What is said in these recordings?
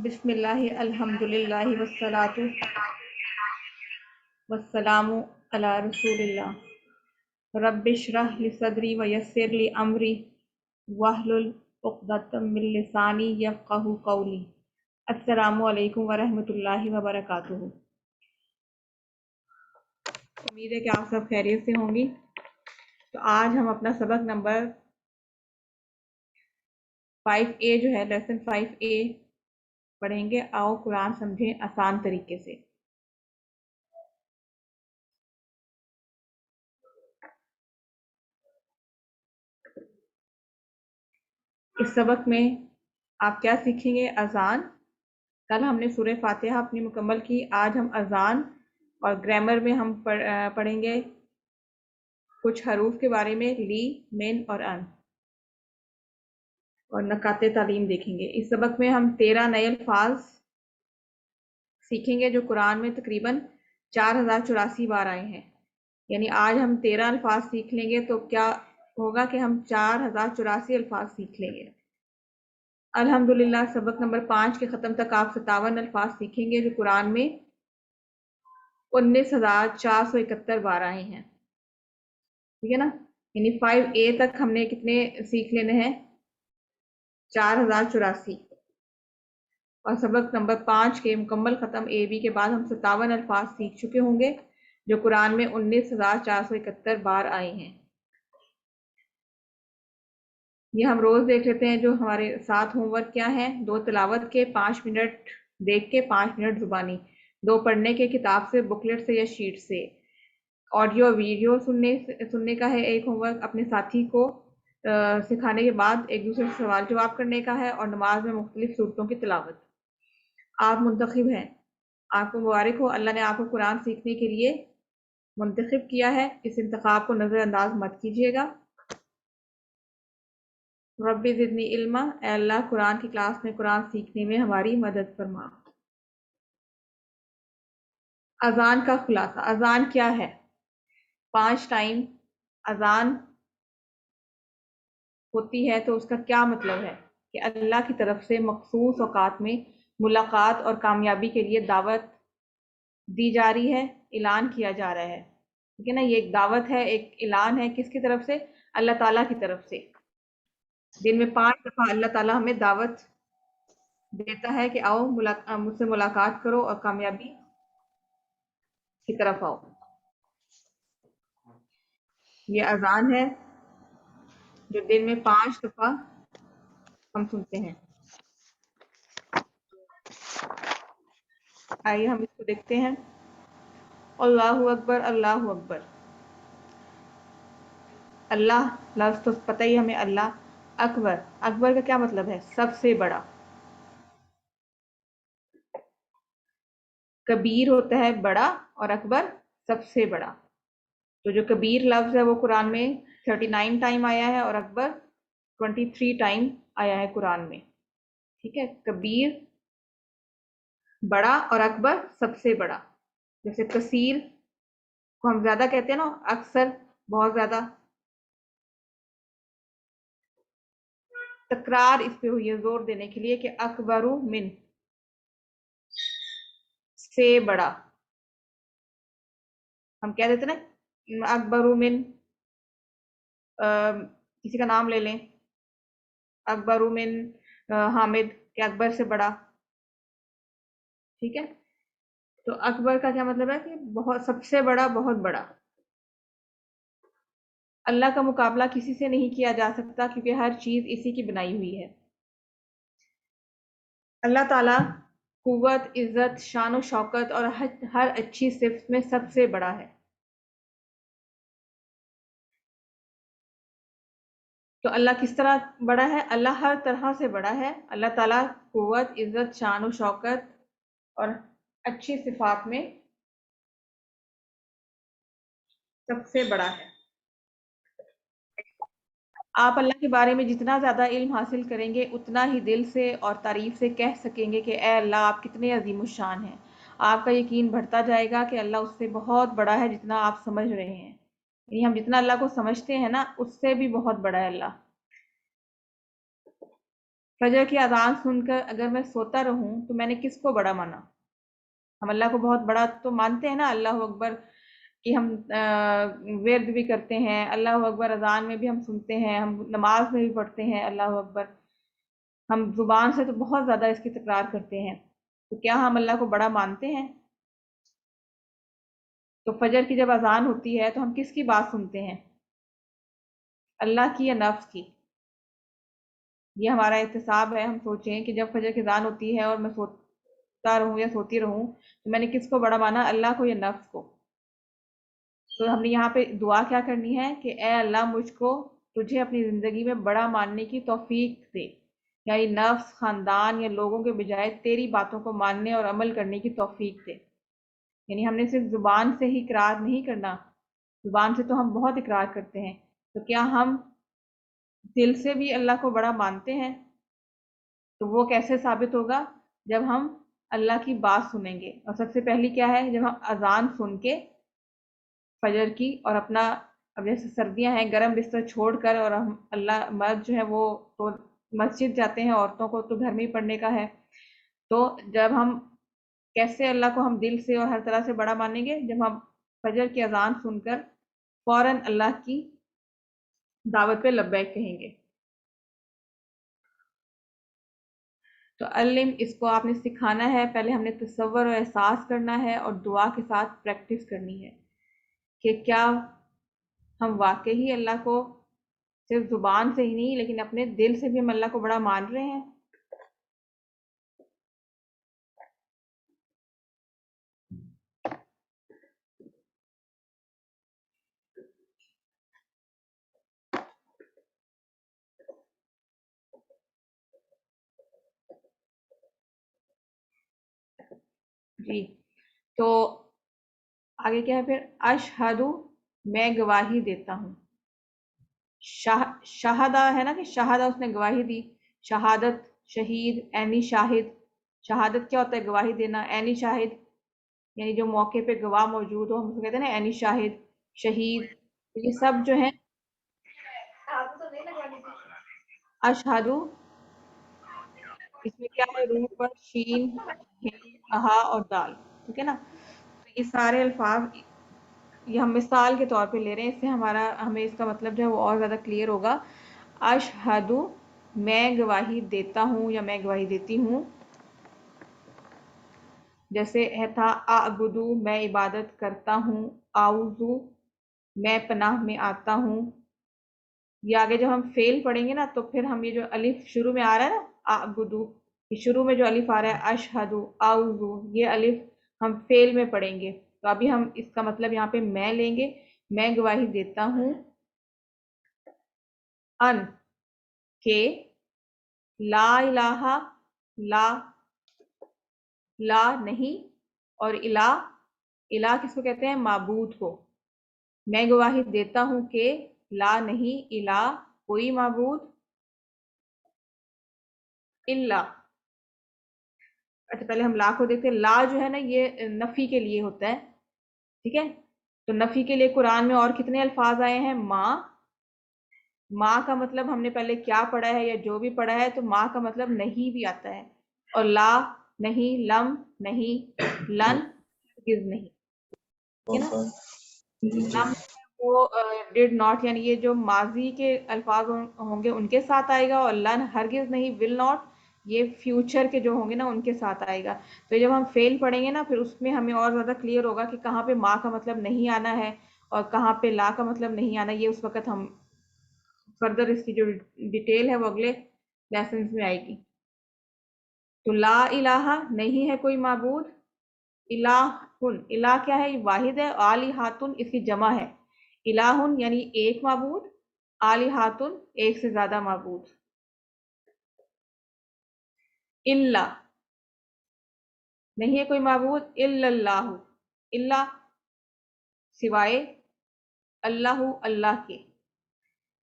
بسم اللہ الحمدللہ والصلاۃ والسلام علی رسول اللہ رب اشرح لی صدری ویسر لی امری واحلل عقدۃ من لسانی یفقہوا قولی۔ السلام علیکم ورحمۃ اللہ وبرکاتہ۔ امید ہے کہ آپ سب خیریت سے ہوں گی۔ تو آج ہم اپنا سبق نمبر 5A جو ہے لیسن 5A پڑھیں گے۔ آؤ قرآن سمجھیں آسان طریقے سے۔ اس سبق میں آپ کیا سیکھیں گے؟ اذان۔ کل ہم نے سورہ فاتحہ اپنی مکمل کی، آج ہم اذان اور گرامر میں ہم پڑھیں گے کچھ حروف کے بارے میں، لی، من اور ان، اور نکات تعلیم دیکھیں گے۔ اس سبق میں ہم 13 نئے الفاظ سیکھیں گے جو قرآن میں تقریباً 4084 بار آئے ہیں۔ یعنی آج ہم 13 الفاظ سیکھ لیں گے تو کیا ہوگا کہ ہم 4084 الفاظ سیکھ لیں گے۔ الحمدللہ سبق نمبر 5 کے ختم تک آپ 57 الفاظ سیکھیں گے جو قرآن میں 19,471 بار آئے ہیں۔ ٹھیک ہے نا؟ یعنی 5A تک ہم نے کتنے سیکھ لینے ہیں؟ 4084۔ اور سبق نمبر 5 کے مکمل ختم A B کے بعد ہم 57 الفاظ سیکھ چکے ہوں گے جو قرآن میں 19,471 بار آئے ہیں۔ یہ ہم روز دیکھ لیتے ہیں جو ہمارے ساتھ ہوم ورک کیا ہے۔ 2 تلاوت کے، 5 منٹ دیکھ کے، 5 منٹ زبانی، 2 پڑھنے کے کتاب سے، بکلیٹ سے یا شیٹ سے، آڈیو ویڈیو سننے کا ہے ایک ہوم ورک، اپنے ساتھی کو سکھانے کے بعد ایک دوسرے سے سوال جواب کرنے کا ہے، اور نماز میں مختلف صورتوں کی تلاوت۔ آپ منتخب ہیں، آپ کو مبارک ہو، اللہ نے آپ کو قرآن سیکھنے کے لیے منتخب کیا ہے۔ اس انتخاب کو نظر انداز مت کیجیے گا۔ رب زدنی علما، اے اللہ قرآن کی کلاس میں قرآن سیکھنے میں ہماری مدد فرما۔ اذان کا خلاصہ۔ اذان کیا ہے؟ 5 ٹائم اذان ہوتی ہے تو اس کا کیا مطلب ہے کہ اللہ کی طرف سے مخصوص اوقات میں ملاقات اور کامیابی کے لیے دعوت دی جا رہی ہے، اعلان کیا جا رہا ہے۔ ٹھیک ہے نا؟ یہ ایک دعوت ہے، ایک اعلان ہے، کس کی طرف سے؟ اللہ تعالیٰ کی طرف سے۔ دن میں 5 دفعہ اللہ تعالیٰ ہمیں دعوت دیتا ہے کہ آؤ مجھ سے ملاقات کرو اور کامیابی کی طرف آؤ۔ یہ اذان ہے جو دن میں 5 دفعہ ہم سنتے ہیں۔ آئیے ہم اس کو دیکھتے ہیں۔ اللہ اکبر، اللہ اکبر۔ اللہ لفظ تو پتہ ہی ہمیں، اللہ اکبر۔ اکبر کا کیا مطلب ہے؟ سب سے بڑا۔ کبیر ہوتا ہے بڑا، اور اکبر سب سے بڑا۔ تو جو کبیر لفظ ہے وہ قرآن میں 39 ٹائم آیا ہے، اور اکبر 23 ٹائم آیا ہے قرآن میں۔ ٹھیک ہے؟ کبیر بڑا اور اکبر سب سے بڑا۔ جیسے کثیر کو ہم زیادہ کہتے ہیں نا، اکثر، بہت زیادہ۔ تکرار اس پہ ہوئی ہے زور دینے کے لیے کہ اکبر من، سے بڑا۔ ہم کہہ دیتے نا اکبر من، کسی کا نام لے لیں، اکبر من حامد، کہ اکبر سے بڑا۔ ٹھیک ہے؟ تو اکبر کا کیا مطلب ہے کہ بہت، سب سے بڑا، بہت بڑا۔ اللہ کا مقابلہ کسی سے نہیں کیا جا سکتا کیونکہ ہر چیز اسی کی بنائی ہوئی ہے۔ اللہ تعالیٰ قوت، عزت، شان و شوکت اور ہر اچھی صفت میں سب سے بڑا ہے۔ تو اللہ کس طرح بڑا ہے؟ اللہ ہر طرح سے بڑا ہے۔ اللہ تعالیٰ قوت، عزت، شان و شوکت اور اچھی صفات میں سب سے بڑا ہے۔ آپ اللہ کے بارے میں جتنا زیادہ علم حاصل کریں گے اتنا ہی دل سے اور تعریف سے کہہ سکیں گے کہ اے اللہ آپ کتنے عظیم الشان ہیں۔ آپ کا یقین بڑھتا جائے گا کہ اللہ اس سے بہت بڑا ہے جتنا آپ سمجھ رہے ہیں۔ یعنی ہم جتنا اللہ کو سمجھتے ہیں نا، اس سے بھی بہت بڑا ہے اللہ۔ فجر کی اذان سن کر اگر میں سوتا رہوں تو میں نے کس کو بڑا مانا؟ ہم اللہ کو بہت بڑا تو مانتے ہیں نا، اللہ اکبر کہ ہم ورد بھی کرتے ہیں، اللہ اکبر اذان میں بھی ہم سنتے ہیں، ہم نماز میں بھی پڑھتے ہیں اللہ اکبر، ہم زبان سے تو بہت زیادہ اس کی تکرار کرتے ہیں، تو کیا ہم اللہ کو بڑا مانتے ہیں؟ تو فجر کی جب اذان ہوتی ہے تو ہم کس کی بات سنتے ہیں؟ اللہ کی یا نفس کی؟ یہ ہمارا احتساب ہے، ہم سوچیں کہ جب فجر کی اذان ہوتی ہے اور میں سوتا رہوں یا سوتی رہوں تو میں نے کس کو بڑا مانا، اللہ کو یا نفس کو؟ تو ہم نے یہاں پہ دعا کیا کرنی ہے کہ اے اللہ مجھ کو تجھے اپنی زندگی میں بڑا ماننے کی توفیق دے، یعنی نفس، خاندان یا لوگوں کے بجائے تیری باتوں کو ماننے اور عمل کرنے کی توفیق دے۔ یعنی ہم نے صرف زبان سے ہی اقرار نہیں کرنا، زبان سے تو ہم بہت اقرار کرتے ہیں، تو کیا ہم دل سے بھی اللہ کو بڑا مانتے ہیں؟ تو وہ کیسے ثابت ہوگا؟ جب ہم اللہ کی بات سنیں گے، اور سب سے پہلی کیا ہے، جب ہم اذان سن کے فجر کی، اور اپنا اب جیسے سردیاں ہیں گرم بستر چھوڑ کر، اور ہم اللہ مرد جو ہے وہ تو مسجد جاتے ہیں، عورتوں کو تو گھر میں ہی پڑھنے کا ہے، تو جب ہم کیسے اللہ کو ہم دل سے اور ہر طرح سے بڑا مانیں گے؟ جب ہم فجر کی اذان سن کر فوراً اللہ کی دعوت پہ لبیک کہیں گے۔ تو علم اس کو آپ نے سکھانا ہے، پہلے ہم نے تصور اور احساس کرنا ہے اور دعا کے ساتھ پریکٹس کرنی ہے کہ کیا ہم واقعی اللہ کو صرف زبان سے ہی نہیں لیکن اپنے دل سے بھی ہم اللہ کو بڑا مان رہے ہیں۔ جی، تو آگے کیا ہے پھر، اشہدو، میں گواہی دیتا ہوں، شہادہ ہے نا کہ شہادہ اس نے گواہی دی، شہادت، شہید، عینی شاہد۔ شہادت کیا ہوتا ہے؟ گواہی دینا۔ عینی شاہد یعنی جو موقع پہ گواہ موجود ہو، ہم اسے کہتے ہیں نا عینی شاہد، شہید، یہ سب جو ہیں اشہدو، اس میں کیا ہے، روح پر شین، ہا اور دال، ٹھیک ہے نا؟ تو یہ سارے الفاظ یہ ہم مثال کے طور پہ لے رہے ہیں، اس سے ہمیں اس کا مطلب جو ہے وہ اور زیادہ کلیئر ہوگا۔ اشہدو، میں گواہی دیتا ہوں یا میں گواہی دیتی ہوں، جیسے ہے تھا اعبدو، میں عبادت کرتا ہوں، اعوذ، میں پناہ میں آتا ہوں۔ یہ آگے جب ہم فعل پڑھیں گے نا تو پھر ہم یہ جو الف شروع میں آ رہا ہے نا اعبدو، یہ شروع میں جو الف آ رہا ہے اشہدو، اعوذ، یہ الف ہم فعل میں پڑھیں گے، تو ابھی ہم اس کا مطلب یہاں پہ میں لیں گے، میں گواہی دیتا ہوں ان، کہ لا الہ، لا، لا نہیں، اور الہ، الہ کس کو کہتے ہیں؟ معبود کو۔ میں گواہی دیتا ہوں کہ لا نہیں، الہ کوئی معبود، الا، اچھا پہلے ہم لا کو دیکھتے ہیں، لا جو ہے نا یہ نفی کے لیے ہوتا ہے، ٹھیک ہے؟ تو نفی کے لیے قرآن میں اور کتنے الفاظ آئے ہیں؟ ماں، ماں کا مطلب ہم نے پہلے کیا پڑھا ہے یا جو بھی پڑھا ہے، تو ماں کا مطلب نہیں بھی آتا ہے، اور لا نہیں، لم نہیں، لن ہرگز نہیں، ٹھیک ہے نا؟ لم وہ ڈیڈ ناٹ، یعنی یہ جو ماضی کے الفاظ ہوں گے ان کے ساتھ آئے گا، اور لن ہرگز نہیں، ول ناٹ یہ فیوچر کے جو ہوں گے نا ان کے ساتھ آئے گا۔ تو جب ہم فیل پڑھیں گے نا پھر اس میں ہمیں اور زیادہ کلیئر ہوگا کہ کہاں پہ ماں کا مطلب نہیں آنا ہے اور کہاں پہ لا کا مطلب نہیں آنا، یہ اس وقت ہم فردر اس کی جو ڈیٹیل ہے وہ اگلے لیسنز میں آئے گی۔ تو لا الہ، نہیں ہے کوئی معبود، الہن، الہ کیا ہے؟ واحد ہے، آلہاتن اس کی جمع ہے، الہن یعنی ایک معبود، آلہاتن ایک سے زیادہ معبود، الا نہیں ہے کوئی معبود، الا اللہ، الا سوائے، اللہ اللہ کے،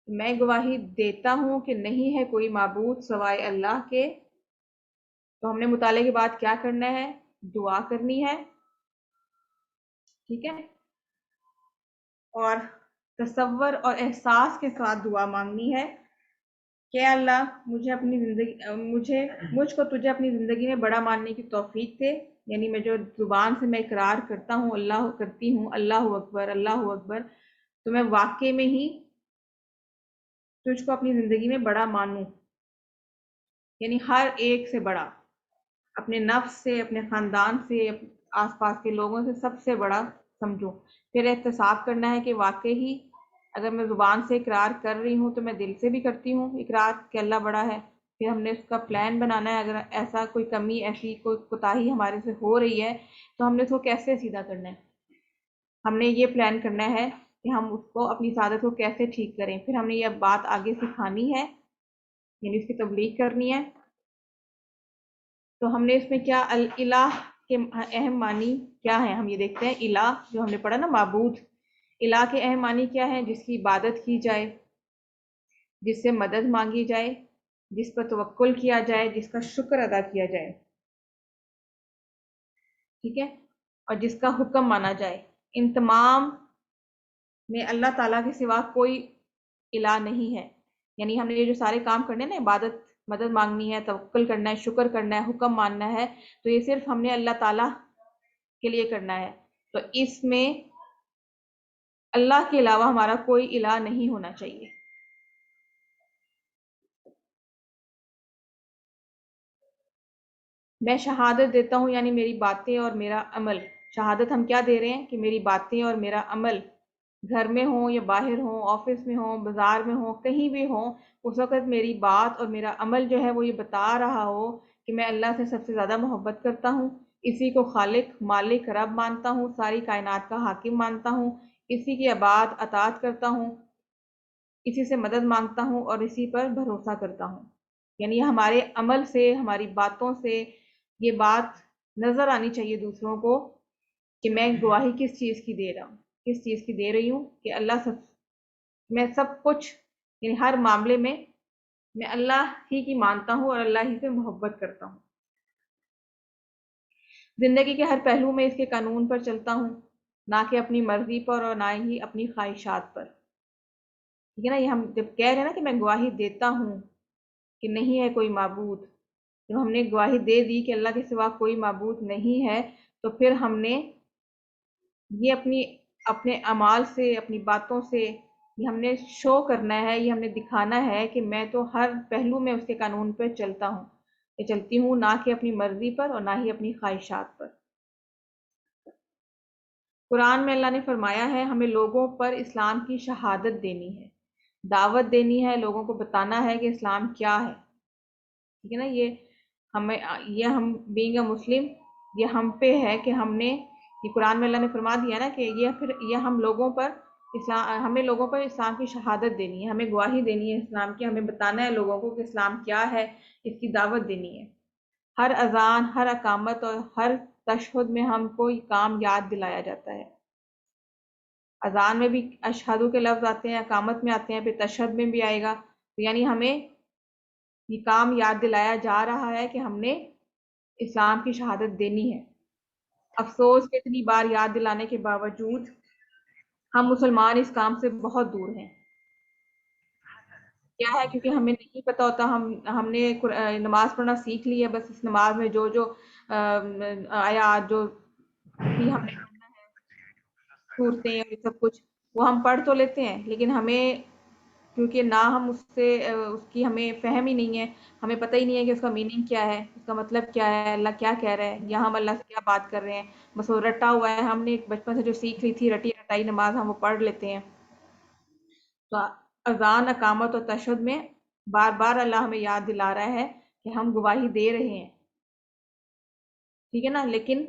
میں گواہی دیتا ہوں کہ نہیں ہے کوئی معبود سوائے اللہ کے۔ تو ہم نے مطالعے کے بعد کیا کرنا ہے؟ دعا کرنی ہے، ٹھیک ہے، اور تصور اور احساس کے ساتھ دعا مانگنی ہے کہ اللہ مجھ کو تجھے اپنی زندگی میں بڑا ماننے کی توفیق دے، یعنی میں جو زبان سے میں اقرار کرتا ہوں، اللہ اکبر اللہ اکبر، تو میں واقعے میں ہی تجھ کو اپنی زندگی میں بڑا مانوں، یعنی ہر ایک سے بڑا، اپنے نفس سے، اپنے خاندان سے، آس پاس کے لوگوں سے سب سے بڑا سمجھوں۔ پھر احتساب کرنا ہے کہ واقعی ہی اگر میں زبان سے اقرار کر رہی ہوں تو میں دل سے بھی کرتی ہوں اقرار کہ اللہ بڑا ہے۔ پھر ہم نے اس کا پلان بنانا ہے، اگر ایسا کوئی کمی، ایسی کوئی کوتاہی ہمارے سے ہو رہی ہے تو ہم نے اس کو کیسے سیدھا کرنا ہے، ہم نے یہ پلان کرنا ہے کہ ہم اس کو اپنی سعادت کو کیسے ٹھیک کریں۔ پھر ہم نے یہ بات آگے سکھانی ہے، یعنی اس کی تبلیغ کرنی ہے۔ تو ہم نے اس میں کیا الہ کے اہم معنی کیا ہیں ہم یہ دیکھتے ہیں۔ الہ جو ہم نے پڑھا نا، معبود، الہ کے اہم معنی کیا ہیں؟ جس کی عبادت کی جائے، جس سے مدد مانگی جائے، جس پر توکل کیا جائے، جس کا شکر ادا کیا جائے، ٹھیک ہے، اور جس کا حکم مانا جائے۔ ان تمام میں اللہ تعالیٰ کے سوا کوئی الہ نہیں ہے، یعنی ہم نے یہ جو سارے کام کرنے ہیں نا، عبادت، مدد مانگنی ہے، توکل کرنا ہے، شکر کرنا ہے، حکم ماننا ہے، تو یہ صرف ہم نے اللہ تعالیٰ کے لیے کرنا ہے۔ تو اس میں اللہ کے علاوہ ہمارا کوئی الہ نہیں ہونا چاہیے۔ میں شہادت دیتا ہوں، یعنی میری باتیں اور میرا عمل۔ شہادت ہم کیا دے رہے ہیں کہ میری باتیں اور میرا عمل، گھر میں ہوں یا باہر ہوں، آفس میں ہوں، بازار میں ہوں، کہیں بھی ہوں، اس وقت میری بات اور میرا عمل جو ہے وہ یہ بتا رہا ہو کہ میں اللہ سے سب سے زیادہ محبت کرتا ہوں، اسی کو خالق، مالک، رب مانتا ہوں، ساری کائنات کا حاکم مانتا ہوں، اسی کی عبادت اطاعت کرتا ہوں، اسی سے مدد مانگتا ہوں اور اسی پر بھروسہ کرتا ہوں۔ یعنی ہمارے عمل سے، ہماری باتوں سے یہ بات نظر آنی چاہیے دوسروں کو کہ میں گواہی کس چیز کی دے رہا ہوں، کس چیز کی دے رہی ہوں، کہ میں سب کچھ، یعنی ہر معاملے میں اللہ ہی کی مانتا ہوں اور اللہ ہی سے محبت کرتا ہوں۔ زندگی کے ہر پہلو میں اس کے قانون پر چلتا ہوں، نہ کہ اپنی مرضی پر اور نہ ہی اپنی خواہشات پر، ٹھیک ہے نا۔ یہ ہم جب کہہ رہے ہیں نا کہ میں گواہی دیتا ہوں کہ نہیں ہے کوئی معبود، جب ہم نے گواہی دے دی کہ اللہ کے سوا کوئی معبود نہیں ہے، تو پھر ہم نے یہ اپنے اعمال سے، اپنی باتوں سے، یہ ہم نے شو کرنا ہے، یہ ہم نے دکھانا ہے کہ میں تو ہر پہلو میں اس کے قانون پہ چلتا ہوں، یہ چلتی ہوں، نہ کہ اپنی مرضی پر اور نہ ہی اپنی خواہشات پر۔ قرآن میں اللہ نے فرمایا ہے ہمیں لوگوں پر اسلام کی شہادت دینی ہے، دعوت دینی ہے، لوگوں کو بتانا ہے کہ اسلام کیا ہے، ٹھیک ہے نا۔ یہ ہم بینگ اے مسلم، یہ ہم پہ ہے کہ ہم نے، یہ قرآن میں اللہ نے فرما دیا نا کہ یہ ہم لوگوں پر ہمیں لوگوں پر اسلام کی شہادت دینی ہے، ہمیں گواہی دینی ہے اسلام کی، ہمیں بتانا ہے لوگوں کو کہ اسلام کیا ہے، اس کی دعوت دینی ہے۔ ہر اذان، ہر اقامت اور ہر تشہد میں ہم کو یہ کام یاد دلایا جاتا ہے۔ اذان میں بھی اشہدو کے لفظ آتے ہیں، اقامت میں آتے ہیں، پھر تشہد میں بھی آئے گا، تو یعنی ہمیں یہ کام یاد دلایا جا رہا ہے کہ ہم نے اسلام کی شہادت دینی ہے۔ افسوس کہ اتنی بار یاد دلانے کے باوجود ہم مسلمان اس کام سے بہت دور ہیں۔ کیا ہے؟ کیونکہ ہمیں نہیں پتہ ہوتا، ہم نے نماز پڑھنا سیکھ لی ہے، بس اس نماز میں جو آیات جو بھی ہم نے پڑھنا ہے، صورتیں اور یہ سب کچھ، وہ ہم پڑھ تو لیتے ہیں، لیکن ہمیں، کیونکہ نہ ہم اس کی ہمیں فہم ہی نہیں ہے، ہمیں پتہ ہی نہیں ہے کہ اس کا میننگ کیا ہے، اس کا مطلب کیا ہے، اللہ کیا کہہ رہا ہے، یا ہم اللہ سے کیا بات کر رہے ہیں، بس وہ رٹا ہوا ہے، ہم نے بچپن سے جو سیکھ لی تھی رٹی رٹائی نماز، ہم وہ پڑھ لیتے ہیں۔ تو اذان، اقامت اور تشہد میں بار بار اللہ ہمیں یاد دلا رہا ہے کہ ہم گواہی دے رہے ہیں، ٹھیک ہے نا، لیکن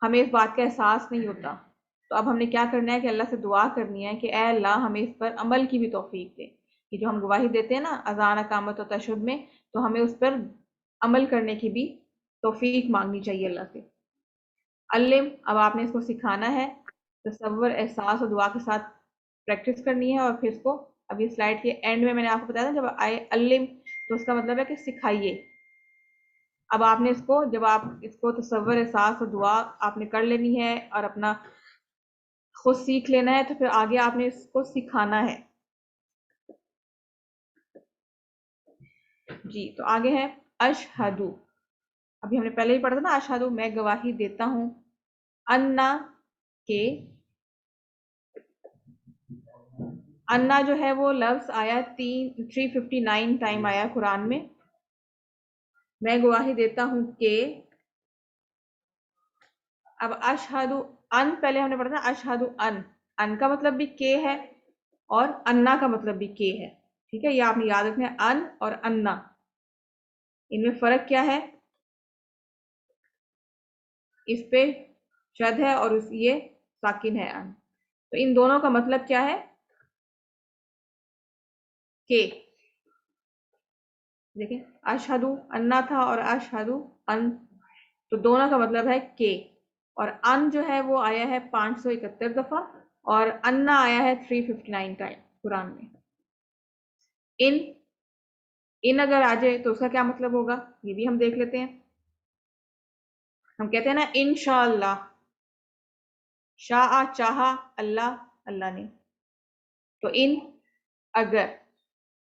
ہمیں اس بات کا احساس نہیں ہوتا۔ تو اب ہم نے کیا کرنا ہے کہ اللہ سے دعا کرنی ہے کہ اے اللہ ہمیں اس پر عمل کی بھی توفیق دے، کہ جو ہم گواہی دیتے ہیں نا اذان، اقامت اور تشہد میں، تو ہمیں اس پر عمل کرنے کی بھی توفیق مانگنی چاہیے اللہ سے۔ علم، اب آپ نے اس کو سکھانا ہے، تصور، احساس اور دعا کے ساتھ پریکٹس کرنی ہے، اور پھر اس کو، اب یہ سلائڈ کے اینڈ میں نے آپ کو بتایا تھا جب آئے علم، تو اس کا مطلب ہے کہ سکھائیے۔ اب آپ نے اس کو، جب آپ اس کو تصور، احساس اور دعا آپ نے کر لینی ہے اور اپنا خود سیکھ لینا ہے، تو پھر آگے آپ نے اس کو سکھانا ہے۔ جی تو آگے ہے اشہدو. ابھی ہم نے پہلے ہی پڑھا تھا نا اشہدو میں گواہی دیتا ہوں. انا کے انا جو ہے وہ لفظ آیا 359 ٹائم آیا قرآن میں گواہی دیتا ہوں کہ. اب اشہدو ان پہلے ہم نے پڑھا تھا اشہدو ان کا مطلب بھی کہ ہے اور انا کا مطلب بھی کہ ہے. ٹھیک ہے، یہ آپ نے یاد رکھنا ہے ان اور انا، ان میں فرق کیا ہے. اس پہ شد ہے اور یہ ساکن ہے ان. تو ان دونوں کا مطلب کیا ہے کہ دیکھیں اشہدو انا تھا اور اشہدو ان، تو دونوں کا مطلب ہے کہ. اور ان جو ہے وہ آیا ہے 571 دفعہ اور انا آیا ہے 359 ٹائم قرآن میں. ان اگر آ جائے تو اس کا کیا مطلب ہوگا یہ بھی ہم دیکھ لیتے ہیں. ہم کہتے ہیں نا انشاءاللہ، شاء چاہا اللہ نے، تو ان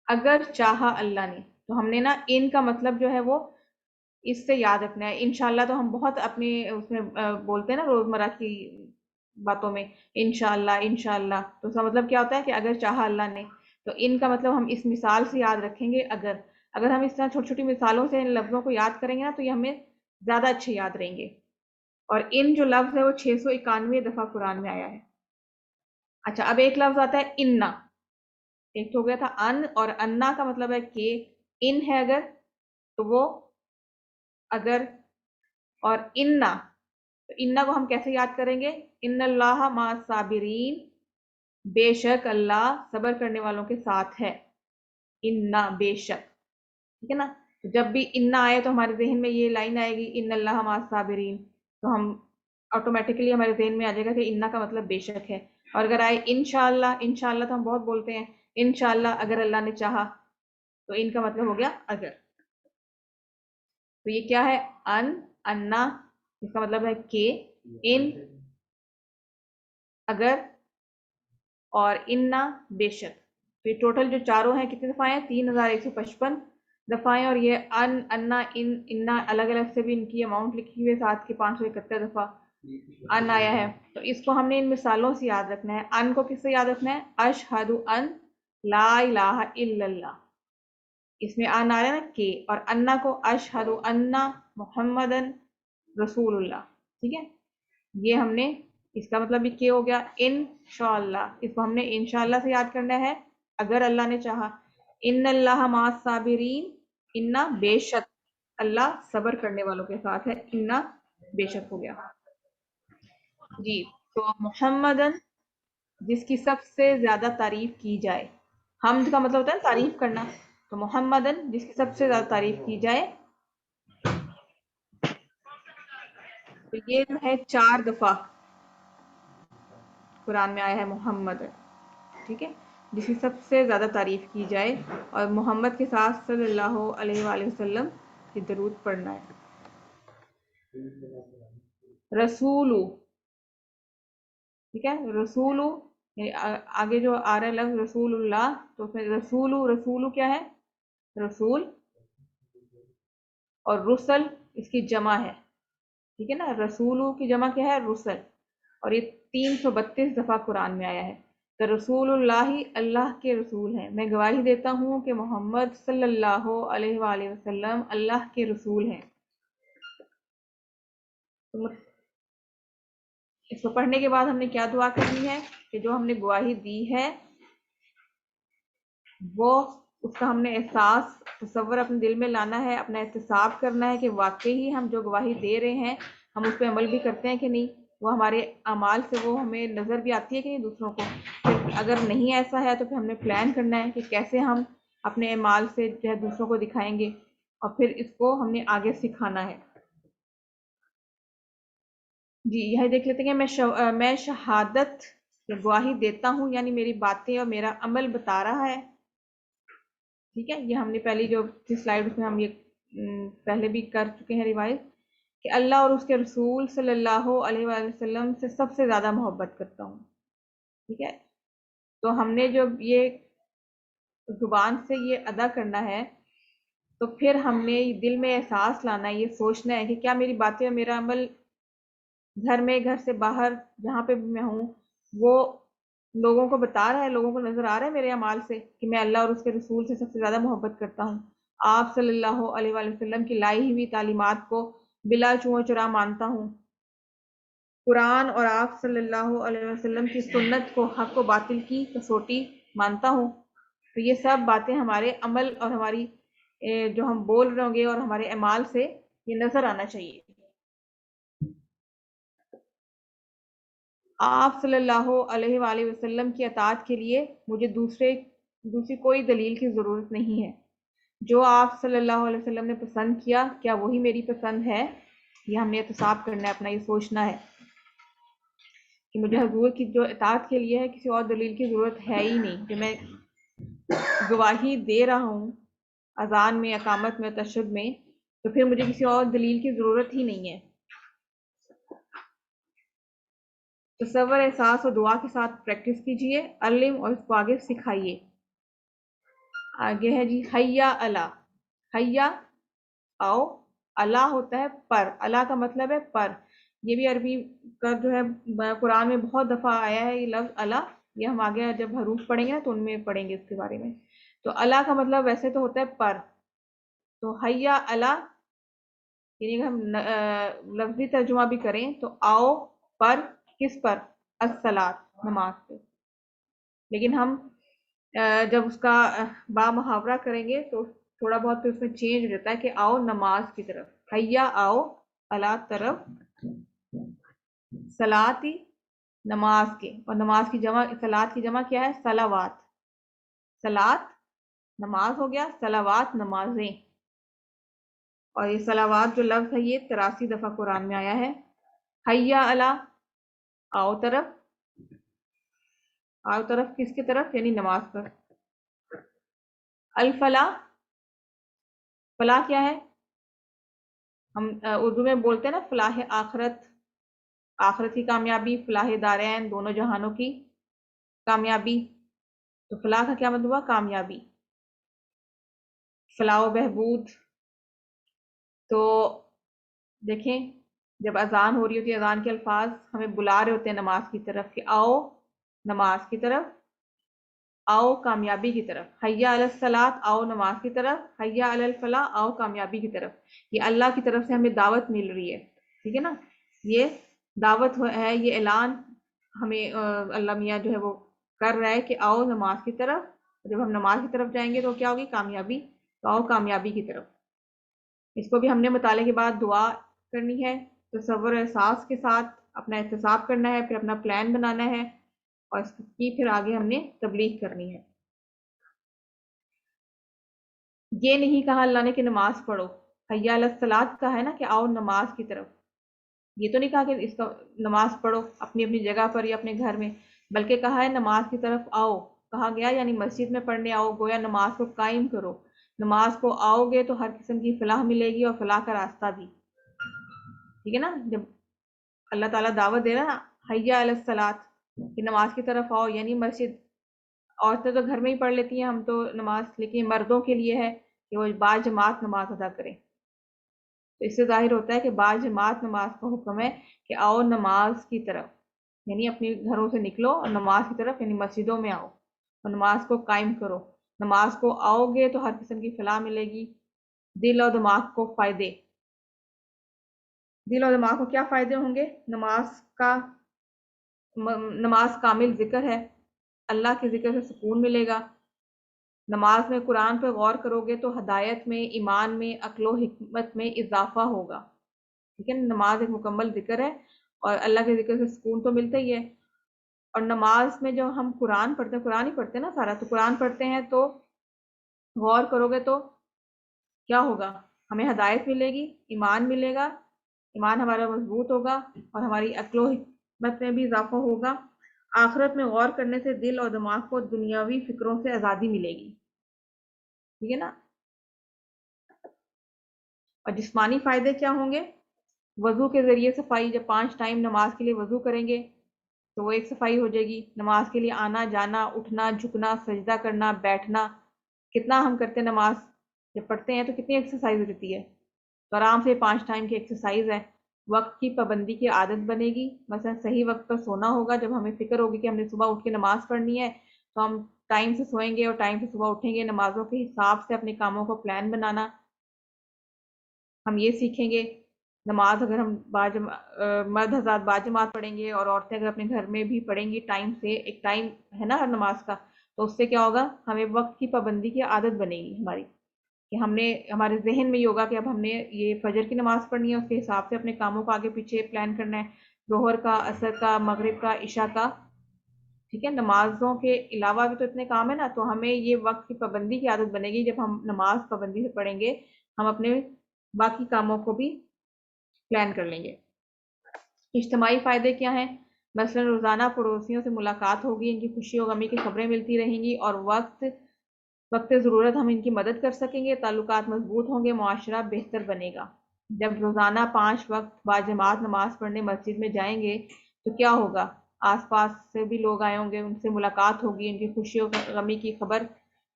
اگر چاہا اللہ نے، تو ہم نے نا ان کا مطلب جو ہے وہ اس سے یاد رکھنا ہے. انشاءاللہ تو ہم بہت اپنے اس میں بولتے ہیں نا روزمرہ کی باتوں میں انشاءاللہ، تو اس کا مطلب کیا ہوتا ہے کہ اگر چاہا اللہ نے. تو ان کا مطلب ہم اس مثال سے یاد رکھیں گے. اگر ہم اس طرح چھوٹی چھوٹی مثالوں سے ان لفظوں کو یاد کریں گے نا تو یہ ہمیں زیادہ اچھے یاد رہیں گے. اور ان جو لفظ ہے وہ 691 دفعہ قرآن میں آیا ہے. اچھا اب ایک لفظ آتا ہے انا. ایک تو ہو گیا تھا ان اور انا کا مطلب ہے کہ ان ہے اگر، تو وہ اگر. اور انا، تو انا کو ہم کیسے یاد کریں گے. ان اللہ مع الصابرین، بے شک اللہ صبر کرنے والوں کے ساتھ ہے. انا بے شک، ٹھیک ہے نا. جب بھی انا آئے تو ہمارے ذہن میں یہ لائن آئے گی ان اللہ مع الصابرین، تو ہم آٹومیٹکلی ہمارے ذہن میں آ جائے گا کہ انا کا مطلب بے شک ہے. اور اگر آئے انشاءاللہ تو ہم بہت بولتے ہیں انشاءاللہ اگر اللہ نے چاہا، تو ان کا مطلب ہو گیا اگر. تو یہ کیا ہے انا، اس کا مطلب ہے کہ ان اگر اور انا بے شک. تو یہ ٹوٹل جو چاروں ہیں کتنے دفعہ ہیں 3155 دفعہ ہیں. اور یہ انا انا الگ الگ سے بھی ان کی اماؤنٹ لکھی ہوئی ہے ساتھ کے 571 دفعہ ان آیا ہے. تو اس کو ہم نے ان مثالوں سے یاد رکھنا ہے. ان کو کس سے یاد رکھنا ہے اشہد ان لا الہ الا اللہ، اس میں ان آ رہا ہے نا کہ. اور انا کو اشہد انا محمدن رسول اللہ. ٹھیک ہے، یہ ہم نے اس کا مطلب بھی کیا ہو گیا انشاءاللہ. اس کو ہم نے انشاءاللہ سے یاد کرنا ہے اگر اللہ نے چاہا. ان اللہ مع الصابرین، انا بے شک اللہ صبر کرنے والوں کے ساتھ ہے. انا بے شک ہو گیا. جی تو محمدن جس کی سب سے زیادہ تعریف کی جائے. حمد کا مطلب ہوتا ہے تعریف کرنا، تو محمدن جس کی سب سے زیادہ تعریف کی جائے. تو یہ جو ہے 4 دفعہ قرآن میں آیا ہے محمد. ٹھیک ہے، جس کی سب سے زیادہ تعریف کی جائے اور محمد کے ساتھ صلی اللہ علیہ وآلہ وسلم کی درود پڑھنا ہے. رسول، ٹھیک ہے، رسول آگے جو آ رہا ہے لفظ رسول اللہ، تو پھر رسول کیا ہے رسول، اور رسل اس کی جمع ہے. ٹھیک ہے نا، رسول کی جمع کیا ہے رسل. اور یہ 332 دفعہ قرآن میں آیا ہے. تو رسول اللہ اللہ کے رسول ہیں. میں گواہی دیتا ہوں کہ محمد صلی اللہ علیہ وآلہ وسلم اللہ کے رسول ہیں. اس کو پڑھنے کے بعد ہم نے کیا دعا کرنی ہے کہ جو ہم نے گواہی دی ہے وہ اس کا ہم نے احساس تصور اپنے دل میں لانا ہے، اپنا احتساب کرنا ہے کہ واقعی ہم جو گواہی دے رہے ہیں ہم اس پہ عمل بھی کرتے ہیں کہ نہیں. وہ ہمارے اعمال سے وہ ہمیں نظر بھی آتی ہے کہ نہیں دوسروں کو. پھر اگر نہیں ایسا ہے تو پھر ہم نے پلان کرنا ہے کہ کیسے ہم اپنے اعمال سے جو ہے دوسروں کو دکھائیں گے، اور پھر اس کو ہم نے آگے سکھانا ہے. جی یہ دیکھ لیتے ہیں کہ میں شہادت گواہی دیتا ہوں، یعنی میری باتیں اور میرا عمل بتا رہا ہے. ٹھیک ہے، یہ ہم نے پہلی جو تھی سلائیڈ اس میں ہم یہ پہلے بھی کر چکے ہیں ریوائز، کہ اللہ اور اس کے رسول صلی اللہ علیہ وآلہ وسلم سے سب سے زیادہ محبت کرتا ہوں. ٹھیک ہے، تو ہم نے جو یہ زبان سے یہ ادا کرنا ہے تو پھر ہم نے دل میں احساس لانا ہے، یہ سوچنا ہے کہ کیا میری باتیں اور میرا عمل گھر میں، گھر سے باہر، جہاں پہ بھی میں ہوں، وہ لوگوں کو بتا رہا ہے، لوگوں کو نظر آ رہا ہے میرے اعمال سے کہ میں اللہ اور اس کے رسول سے سب سے زیادہ محبت کرتا ہوں، آپ صلی اللہ علیہ وآلہ وسلم کی لائی ہوئی تعلیمات کو بلا چوں و چرا مانتا ہوں، قرآن اور آپ صلی اللہ علیہ وسلم کی سنت کو حق و باطل کی کسوٹی مانتا ہوں. تو یہ سب باتیں ہمارے عمل اور ہماری جو ہم بول رہے ہوں گے اور ہمارے اعمال سے یہ نظر آنا چاہیے. آپ صلی اللہ علیہ وآلہ وسلم کی اطاعت کے لیے مجھے دوسری کوئی دلیل کی ضرورت نہیں ہے. جو آپ صلی اللہ علیہ وسلم نے پسند کیا، کیا وہی میری پسند ہے؟ یہ ہم نے احتساب کرنا ہے، اپنا یہ سوچنا ہے کہ مجھے حضور کی جو اطاعت کے لیے ہے کسی اور دلیل کی ضرورت ہے ہی نہیں. کہ میں گواہی دے رہا ہوں اذان میں، اقامت میں، تشہد میں، تو پھر مجھے کسی اور دلیل کی ضرورت ہی نہیں ہے. تصور، احساس اور دعا کے ساتھ پریکٹس کیجئے، علم اور اس کو آگے سکھائیے. آگے ہے جی حیا اللہ. حیا آؤ، اللہ ہوتا ہے پر، اللہ کا مطلب ہے پر. یہ بھی عربی کا جو ہے قرآن میں بہت دفعہ آیا ہے یہ لفظ اللہ. یہ ہم آگے جب حروف پڑھیں گے نا تو ان میں پڑھیں گے اس کے بارے میں. تو اللہ کا مطلب ویسے تو ہوتا ہے پر. تو حیا اللہ یعنی ہم لفظی ترجمہ بھی کریں تو آؤ پر، کس پر؟ الصلاۃ، نماز پہ. لیکن ہم جب اس کا با محاورہ کریں گے تو تھوڑا بہت تو اس میں چینج ہو جاتا ہے کہ آؤ نماز کی طرف. حیا آؤ اللہ طرف، صلاتی نماز کے، اور نماز کی جمع، صلاۃ کی جمع کیا ہے؟ صلوات. صلاۃ نماز ہو گیا، صلوات نمازیں. اور یہ صلوات جو لفظ ہے یہ 83 دفعہ قرآن میں آیا ہے. حیا اللہ آؤ طرف، آؤ طرف کس کی طرف؟ یعنی نماز پر. الفلاح، فلاح کیا ہے؟ ہم اردو میں بولتے ہیں نا فلاح آخرت، آخرت کی کامیابی، فلاح دارین، دونوں جہانوں کی کامیابی. تو فلاح کا کیا مطلب ہوا؟ کامیابی، فلاح و بہبود. تو دیکھیں جب اذان ہو رہی ہوتی ہے، اذان کے الفاظ ہمیں بلا رہے ہوتے ہیں نماز کی طرف کہ آؤ نماز کی طرف، آؤ کامیابی کی طرف. حیا علی الصلاۃ آؤ نماز کی طرف، حیا علی الفلاح آؤ کامیابی کی طرف. یہ اللہ کی طرف سے ہمیں دعوت مل رہی ہے، ٹھیک ہے نا. یہ دعوت ہے، یہ اعلان ہمیں اللہ میاں جو ہے وہ کر رہا ہے کہ آؤ نماز کی طرف. جب ہم نماز کی طرف جائیں گے تو کیا ہوگی؟ کامیابی. تو آؤ کامیابی کی طرف. اس کو بھی ہم نے مطالعے کے بعد دعا کرنی ہے، تصور احساس کے ساتھ اپنا احتساب کرنا ہے، پھر اپنا پلان بنانا ہے، اور اس کی پھر آگے ہم نے تبلیغ کرنی ہے. یہ نہیں کہا اللہ نے کہ نماز پڑھو، حیا علی الصلاۃ کہا ہے نا کہ آؤ نماز کی طرف. یہ تو نہیں کہا کہ اس کا نماز پڑھو اپنی اپنی جگہ پر یا اپنے گھر میں، بلکہ کہا ہے نماز کی طرف آؤ. کہا گیا یعنی مسجد میں پڑھنے آؤ، گویا نماز کو قائم کرو. نماز کو آؤ گے تو ہر قسم کی فلاح ملے گی، اور فلاح کا راستہ بھی. ٹھیک ہے نا. جب اللہ تعالیٰ دعوت دے رہا نا حیا علی الصلاۃ کہ نماز کی طرف آؤ، یعنی مسجد. عورتیں تو گھر میں ہی پڑھ لیتی ہیں ہم تو نماز، لیکن مردوں کے لیے ہے کہ وہ با جماعت نماز ادا کریں. تو اس سے ظاہر ہوتا ہے کہ با جماعت نماز کا حکم ہے کہ آؤ نماز کی طرف، یعنی اپنے گھروں سے نکلو اور نماز کی طرف یعنی مسجدوں میں آؤ اور نماز کو قائم کرو. نماز کو آؤ گے تو ہر قسم کی فلاح ملے گی. دل اور دماغ کو فائدے. دل اور دماغ کو کیا فائدے ہوں گے؟ نماز کامل ذکر ہے، اللہ کے ذکر سے سکون ملے گا. نماز میں قرآن پہ غور کرو گے تو ہدایت میں، ایمان میں، عقل و حکمت میں اضافہ ہوگا. ٹھیک ہے، نماز ایک مکمل ذکر ہے اور اللہ کے ذکر سے سکون تو ملتا ہی ہے. اور نماز میں جو ہم قرآن پڑھتے ہیں، قرآن ہی پڑھتے ہیں نا سارا، تو قرآن پڑھتے ہیں تو غور کرو گے تو کیا ہوگا؟ ہمیں ہدایت ملے گی، ایمان ملے گا، ایمان ہمارا مضبوط ہوگا اور ہماری عقل و حکمت میں بھی اضافہ ہوگا. آخرت میں غور کرنے سے دل اور دماغ کو دنیاوی فکروں سے آزادی ملے گی. ٹھیک ہے نا. اور جسمانی فائدے کیا ہوں گے؟ وضو کے ذریعے صفائی. جب 5 ٹائم نماز کے لیے وضو کریں گے تو وہ ایک صفائی ہو جائے گی. نماز کے لیے آنا جانا، اٹھنا جھکنا، سجدہ کرنا، بیٹھنا، کتنا ہم کرتے ہیں نماز. جب پڑھتے ہیں تو کتنی ایکسرسائز ہوتی ہے. تو آرام سے 5 ٹائم کی ایکسرسائز ہے. وقت کی پابندی کی عادت بنے گی. مثلا صحیح وقت پر سونا ہوگا. جب ہمیں فکر ہوگی کہ ہم نے صبح اٹھ کے نماز پڑھنی ہے تو ہم ٹائم سے سوئیں گے اور ٹائم سے صبح اٹھیں گے. نمازوں کے حساب سے اپنے کاموں کو پلان بنانا ہم یہ سیکھیں گے. نماز اگر ہم مرد حضرات باجماعت پڑھیں گے اور عورتیں اگر اپنے گھر میں بھی پڑھیں گی ٹائم سے, ایک ٹائم ہے نا ہر نماز کا, تو اس سے کیا ہوگا, ہمیں وقت کی پابندی کی عادت بنے گی ہماری, کہ ہم نے ہمارے ذہن میں یہ ہوگا کہ اب ہم نے یہ فجر کی نماز پڑھنی ہے, اس کے حساب سے اپنے کاموں کو آگے پیچھے پلان کرنا ہے, ظہر کا, عصر کا, مغرب کا, عشاء کا. ٹھیک ہے, نمازوں کے علاوہ بھی تو اتنے کام ہے نا, تو ہمیں یہ وقت کی پابندی کی عادت بنے گی. جب ہم نماز پابندی سے پڑھیں گے ہم اپنے باقی کاموں کو بھی پلان کر لیں گے. اجتماعی فائدے کیا ہیں؟ مثلا روزانہ پڑوسیوں سے ملاقات ہوگی, ان کی خوشی و غمی کی خبریں ملتی رہیں گی, اور وقت ضرورت ہم ان کی مدد کر سکیں گے. تعلقات مضبوط ہوں گے, معاشرہ بہتر بنے گا. جب روزانہ 5 وقت باجماعت نماز پڑھنے مسجد میں جائیں گے تو کیا ہوگا, آس پاس سے بھی لوگ آئے ہوں گے, ان سے ملاقات ہوگی, ان کی خوشی و غمی کی خبر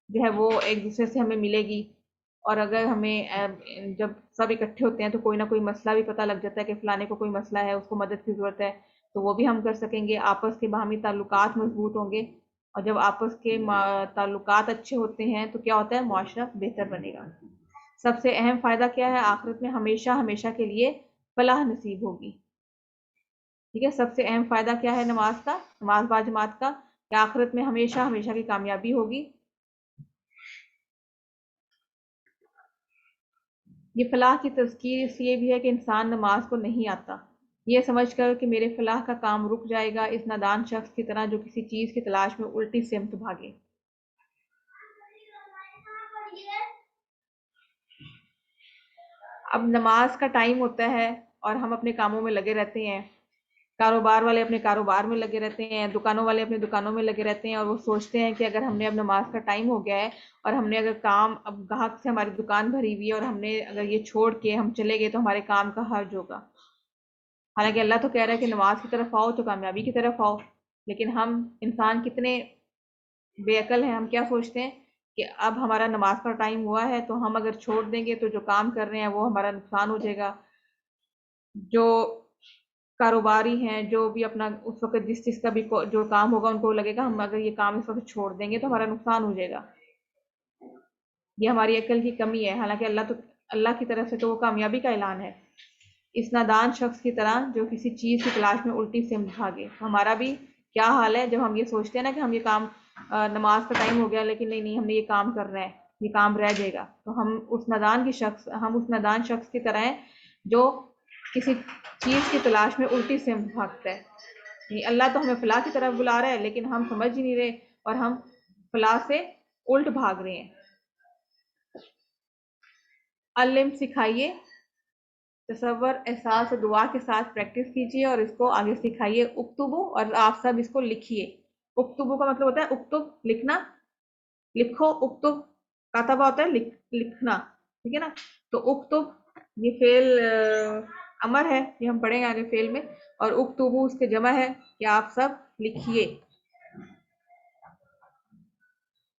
جو ہے وہ ایک دوسرے سے ہمیں ملے گی. اور اگر ہمیں جب سب اکٹھے ہوتے ہیں تو کوئی نہ کوئی مسئلہ بھی پتہ لگ جاتا ہے کہ فلانے کو کوئی مسئلہ ہے, اس کو مدد کی ضرورت ہے, تو وہ بھی ہم کر سکیں گے. آپس کے باہمی تعلقات مضبوط ہوں گے, اور جب آپس کے تعلقات اچھے ہوتے ہیں تو کیا ہوتا ہے, معاشرہ بہتر بنے گا. سب سے اہم فائدہ کیا ہے؟ آخرت میں ہمیشہ ہمیشہ کے لیے فلاح نصیب ہوگی. ٹھیک ہے, سب سے اہم فائدہ کیا ہے نماز کا, نماز باجماعت کا, کہ آخرت میں ہمیشہ ہمیشہ کی کامیابی ہوگی. یہ فلاح کی تذکیر اس لیے بھی ہے کہ انسان نماز کو نہیں آتا, یہ سمجھ کر کہ میرے فلاح کا کام رک جائے گا, اس نادان شخص کی طرح جو کسی چیز کی تلاش میں الٹی سمت بھاگے. اب نماز کا ٹائم ہوتا ہے اور ہم اپنے کاموں میں لگے رہتے ہیں, کاروبار والے اپنے کاروبار میں لگے رہتے ہیں, دکانوں والے اپنے دکانوں میں لگے رہتے ہیں, اور وہ سوچتے ہیں کہ اگر ہم نے اب نماز کا ٹائم ہو گیا ہے اور ہم نے اگر کام, اب گاہک سے ہماری دکان بھری ہوئی ہے اور ہم نے اگر یہ چھوڑ کے ہم چلے گئے تو ہمارے کام کا حرج ہوگا. حالانکہ اللہ تو کہہ رہا ہے کہ نماز کی طرف آؤ تو کامیابی کی طرف آؤ, لیکن ہم انسان کتنے بے عقل ہیں, ہم کیا سوچتے ہیں کہ اب ہمارا نماز کا ٹائم ہوا ہے تو ہم اگر چھوڑ دیں گے تو جو کام کر رہے ہیں وہ ہمارا نقصان ہو جائے گا. جو کاروباری ہیں, جو بھی اپنا اس وقت جس چیز کا بھی جو کام ہوگا ان کو لگے گا ہم اگر یہ کام اس وقت چھوڑ دیں گے تو ہمارا نقصان ہو جائے گا. یہ ہماری عقل کی کمی ہے, حالانکہ اللہ کی طرف سے تو وہ کامیابی کا اعلان ہے. اس نادان شخص کی طرح جو کسی چیز کی تلاش میں الٹی سمت بھاگے. ہمارا بھی کیا حال ہے جب ہم یہ سوچتے ہیں نا کہ ہم یہ کام, نماز کا ٹائم ہو گیا لیکن نہیں ہم نے یہ کام کرنا ہے, یہ کام رہ جائے گا, تو ہم اس نادان شخص کی طرح ہیں جو کسی چیز کی تلاش میں الٹی سمت بھاگتا ہے. اللہ تو ہمیں فلاح کی طرف بلا رہا ہے لیکن ہم سمجھ ہی نہیں رہے اور ہم فلاح سے الٹ بھاگ رہے ہیں. علم سکھائیے, تصور, احساس اور دعا کے ساتھ پریکٹس کیجیے اور اس کو آگے سکھائیے. اکتبو, اور آپ سب اس کو لکھیے. اکتبو کا مطلب ہوتا ہے اکتب, لکھنا, لکھو. اکتب کاتبہ ہوتا ہے لکھنا, ٹھیک ہے نا. تو اکتب یہ فعل امر ہے, یہ ہم پڑھیں گے آگے فعل میں, اور اکتبو اس کے جمع ہے کہ آپ سب لکھیے.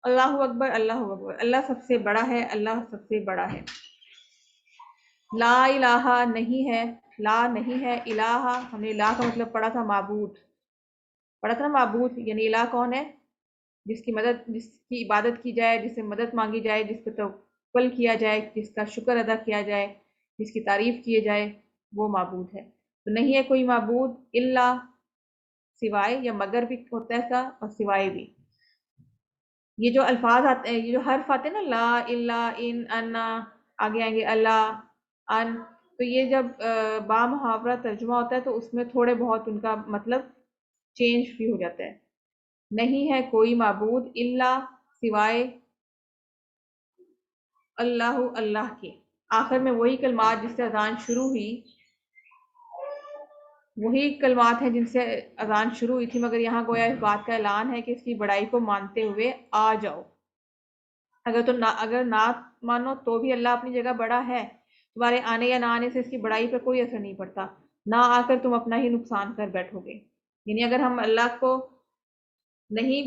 اللہ اکبر, اللہ اکبر, اللہ سب سے بڑا ہے, اللہ سب سے بڑا ہے. لا الہ نہیں ہے, لا نہیں ہے, الہ ہم نے الہ کا مطلب پڑھا تھا معبود, پڑھا تھا نا معبود, یعنی الہ کون ہے؟ جس کی عبادت کی جائے, جس سے مدد مانگی جائے, جس پہ توکل کیا جائے, جس کا شکر ادا کیا جائے, جس کی تعریف کیے جائے, وہ معبود ہے. تو نہیں ہے کوئی معبود الا, سوائے, یا مگر بھی ہوتا ہے اس کا, اور سوائے بھی. یہ جو الفاظ آتے ہیں, یہ جو حرف آتے ہیں نا, لا, الا, ان, انا, آگے آئیں گے اللہ, ان, تو یہ جب با محاورہ ترجمہ ہوتا ہے تو اس میں تھوڑے بہت ان کا مطلب چینج بھی ہو جاتا ہے. نہیں ہے کوئی معبود الا, سوائے اللہ, اللہ کے. آخر میں وہی کلمات جس سے اذان شروع ہوئی, وہی کلمات ہیں جن سے اذان شروع ہوئی تھی, مگر یہاں گویا اس بات کا اعلان ہے کہ اس کی بڑائی کو مانتے ہوئے آ جاؤ. اگر نہ مانو تو بھی اللہ اپنی جگہ بڑا ہے, تمہارے آنے یا نہ آنے سے اس کی بڑائی پر کوئی اثر نہیں پڑتا. نہ آ کر تم اپنا ہی نقصان کر بیٹھو گے. یعنی اگر ہم اللہ کو نہیں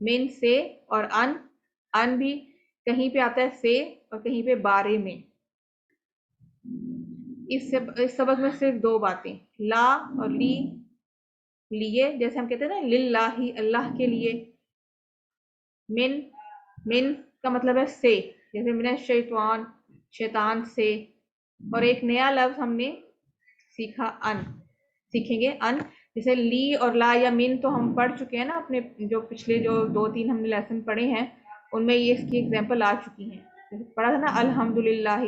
من سے، اور ان بھی کہیں پہ آتا ہے سے اور کہیں پہ بارے میں. اس سبق میں صرف دو باتیں، لا اور لی. لیے جیسے ہم کہتے ہیں نا للہ، اللہ کے لیے. من کا مطلب ہے سے، جیسے من الشیطان، شیطان سے. اور ایک نیا لفظ ہم نے سیکھا سیکھیں گے ان. جیسے لی اور لا یا من تو ہم پڑھ چکے ہیں نا اپنے جو پچھلے جو 2-3 ہم نے لیسن پڑھے ہیں ان میں یہ اس کی ایگزامپل آ چکی ہیں. پڑھا تھا نا الحمدللہ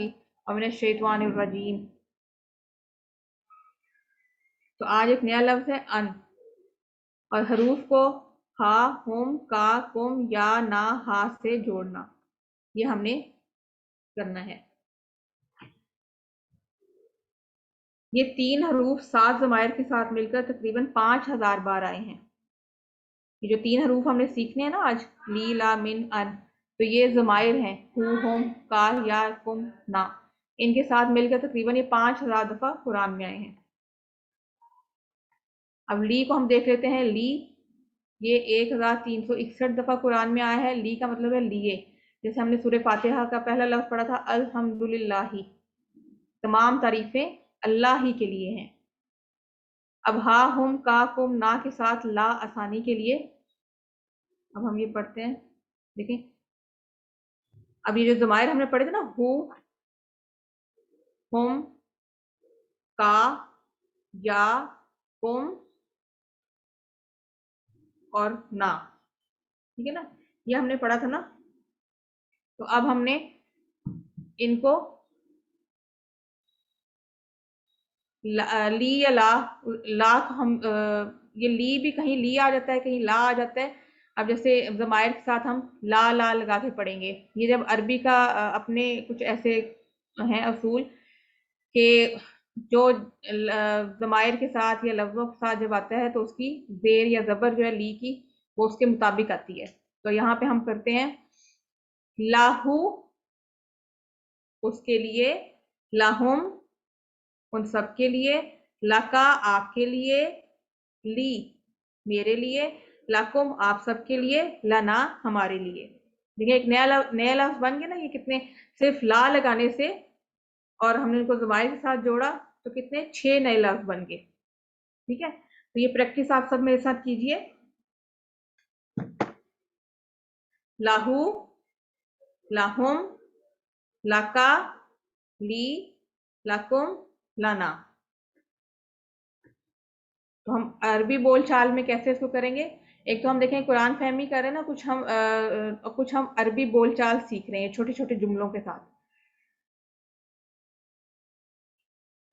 اور من الشیطان الرجیم. تو آج ایک نیا لفظ ہے ان. اور حروف کو ہا، ہم، کا، کم یا نا ہا سے جوڑنا، یہ ہم نے کرنا ہے. یہ 3 حروف 7 ضمائر کے ساتھ مل کر تقریباً 5000 بار آئے ہیں. یہ جو 3 حروف ہم نے سیکھنے ہیں نا آج، لی، لا، من، ان، تو یہ ضمائر ہیں، ہو، ہم، کا، یا، کم، نا. ان کے ساتھ مل کر تقریباً یہ 5000 دفعہ قرآن میں آئے ہیں. اب لی کو ہم دیکھ لیتے ہیں. لی یہ 1361 دفعہ قرآن میں آیا ہے. لی کا مطلب ہے لیے. جیسے ہم نے سورہ فاتحہ کا پہلا لفظ پڑھا تھا الحمدللہ، تمام تعریفیں اللہ ہی کے لیے ہیں. اب ہا، ہم، کا، کم، نا کے ساتھ لا آسانی کے لیے اب ہم یہ پڑھتے ہیں. دیکھیں اب یہ جو ضمائر ہم نے پڑھے تھے نا، ہو، ہم، کا، یا، کم اور نا، ٹھیک ہے نا، یہ ہم نے پڑھا تھا نا. تو اب ہم نے ان کو لی یا لا ہم یہ لی بھی کہیں لی آ جاتا ہے، کہیں لا آ جاتا ہے. اب جیسے ضمائر کے ساتھ ہم لا لگا کے پڑھیں گے. یہ جب عربی کا اپنے کچھ ایسے ہیں اصول کہ جو ضمائر کے ساتھ یا لفظوں کے ساتھ جب آتا ہے تو اس کی زیر یا زبر جو ہے لی کی وہ اس کے مطابق آتی ہے. تو یہاں پہ ہم کرتے ہیں لاہو اس کے لیے، لاہم ان سب کے لیے، لکا آپ کے لیے، لی میرے لیے، لکم آپ سب کے لیے، لنا ہمارے لیے. دیکھیں ایک نیا لفظ بن گیا نا. یہ کتنے صرف لا لگانے سے اور ہم نے ان کو ضمائر کے ساتھ جوڑا تو کتنے 6 نئے لفظ بن گئے. ٹھیک ہے، تو یہ پریکٹس آپ سب میرے ساتھ کیجئے. لاہو، لاہم، لکا، لی، لکم، لنا. تو ہم عربی بول چال میں کیسے اس کو کریں گے؟ ایک تو ہم دیکھیں قرآن فہمی کر رہے ہیں نا، کچھ ہم عربی بول چال سیکھ رہے ہیں چھوٹے چھوٹے جملوں کے ساتھ.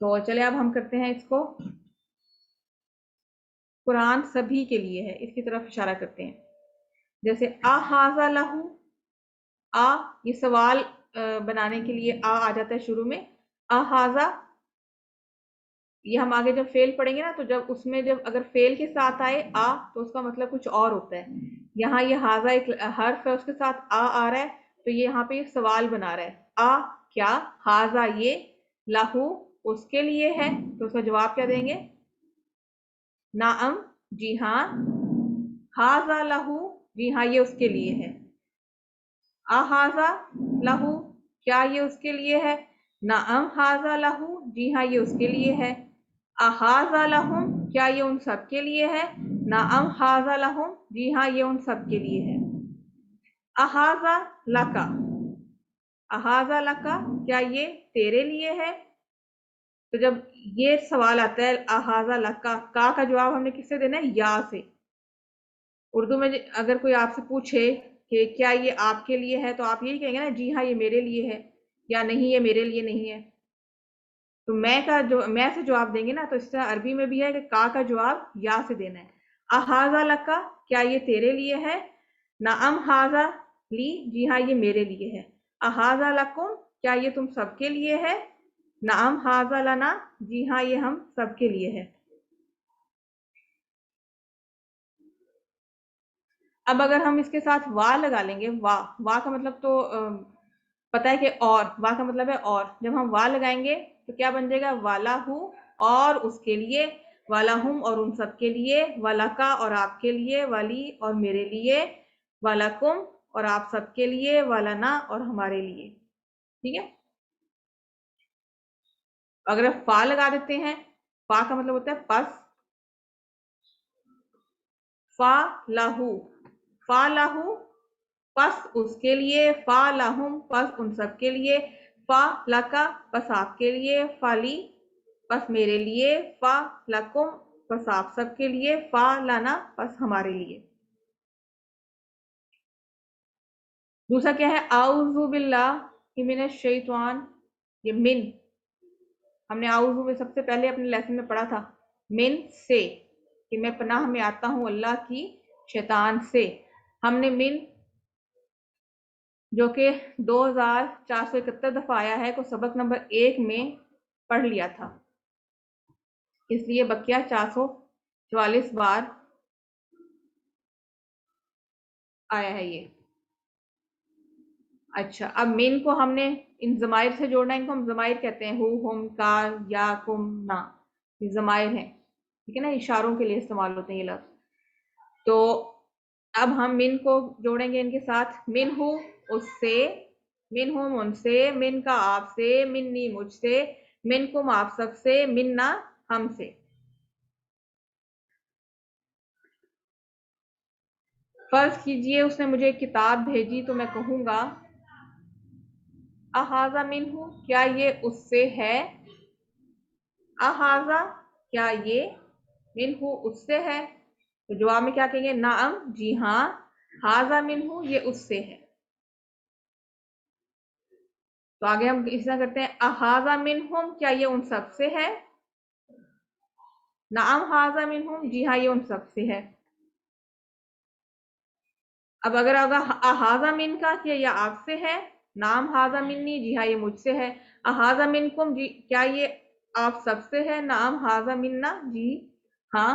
تو چلے اب ہم کرتے ہیں اس کو. قرآن سبھی کے لیے ہے، اس کی طرف اشارہ کرتے ہیں. جیسے احاذا لہو، یہ سوال بنانے کے لیے آ جاتا ہے شروع میں. احاذا یہ ہم آگے جب فعل پڑھیں گے نا تو جب اس میں جب اگر فعل کے ساتھ آئے تو اس کا مطلب کچھ اور ہوتا ہے. یہاں یہ ہاذا ایک حرف ہے، اس کے ساتھ آ رہا ہے تو یہ یہاں پہ یہ سوال بنا رہا ہے. کیا، ہاذا یہ، لہو اس کے لیے ہے، تو اس کا جواب کیا دیں گے؟ نعم جی ہاں، ہاذا لہو جی ہاں یہ اس کے لیے ہے. احاذا لہو کیا یہ اس کے لیے ہے؟ نعم ہاذا لہو جی ہاں یہ اس کے لیے ہے. احاذا لہم کیا یہ ان سب کے لیے ہے؟ نعم ہاذا لہم جی ہاں یہ ان سب کے لیے ہے. احاذا لکا، احاذا لکا کیا یہ تیرے لیے ہے؟ تو جب یہ سوال آتا ہے احاذا لکا، کا جواب ہم نے کس سے دینا ہے؟ یا سے. اردو میں اگر کوئی آپ سے پوچھے کہ کیا یہ آپ کے لیے ہے تو آپ یہی کہیں گے نا جی ہاں یہ میرے لیے ہے، یا نہیں یہ میرے لیے نہیں ہے. تو میں سے جواب دیں گے نا، تو اس طرح عربی میں بھی ہے کہ کا جواب یا سے دینا ہے. احاذا لکا کیا یہ تیرے لیے ہے؟ نعم ہاذا لی جی ہاں یہ میرے لیے ہے. احاذا لکم کیا یہ تم سب کے لیے ہے؟ نعم ہاذا لنا جی ہاں یہ ہم سب کے لیے ہے. اب اگر ہم اس کے ساتھ وا لگا لیں گے، وا کا مطلب تو پتہ ہے کہ اور، وا کا مطلب ہے اور. جب ہم وا لگائیں گے تو کیا بن جائے گا؟ والا ہوں اور اس کے لیے، والا ہم اور ان سب کے لیے، والکا اور آپ کے لیے، والی اور میرے لیے، وَلَكُمْ اور آپ سب کے لیے، وَلَنَا اور ہمارے لیے. ٹھیک ہے. اگر فا لگا دیتے ہیں، فا کا مطلب ہوتا ہے پس، فا لاہو، فا لاہو پس اس کے لیے، فا لہم پس ان سب کے لیے، فا لکا پس آپ کے لیے، فالی پس میرے لیے، فا لکم پس آپ سب کے لیے، فا لنا پس ہمارے لیے. دوسرا کیا ہے؟ اعوذ باللہ من الشیطان. یہ من ہم نے اعوذ میں سب سے پہلے اپنے لیسن میں پڑھا تھا، من سے، کہ میں پناہ میں آتا ہوں اللہ کی شیطان سے. ہم نے من جو کہ 2471 دفعہ آیا ہے کو سبق نمبر 1 میں پڑھ لیا تھا، اس لیے بقیہ 444 بار آیا ہے یہ. اچھا، اب من کو ہم نے ان ضمائر سے جوڑنا ہے. ان کو ہم ضمائر کہتے ہیں، ہو، ہم، کا، یا، کم، نا، یہ ضمائر ہیں. ٹھیک ہے نا، اشاروں کے لیے استعمال ہوتے ہیں یہ لفظ. تو اب ہم من کو جوڑیں گے ان کے ساتھ. من ہو اس سے، من ہم ان سے، من کا آپ سے، منی مجھ سے، من کم آپ سب سے، مننا ہم سے. فرض کیجئے اس نے مجھے ایک کتاب بھیجی تو میں کہوں گا احاذہ منہ، کیا یہ اس سے ہے؟ احاذہ کیا یہ، منہ اس سے ہے؟ تو جواب میں کیا کہیں گے؟ نعم جی ہاں، حاذہ منہ یہ اس سے ہے. تو آگے ہم اس طرح کرتے ہیں، احاذہ منہم کیا یہ ان سب سے ہے؟ نعم حاذہ منہم جی ہاں یہ ان سب سے ہے. اب اگر ہوگا احاذہ من کا کیا یہ آپ سے ہے؟ نعم حاذہ منی جی ہاں یہ مجھ سے ہے. احاذہ منکم جی کیا یہ آپ سب سے ہے؟ نعم حاذہ منا جی ہاں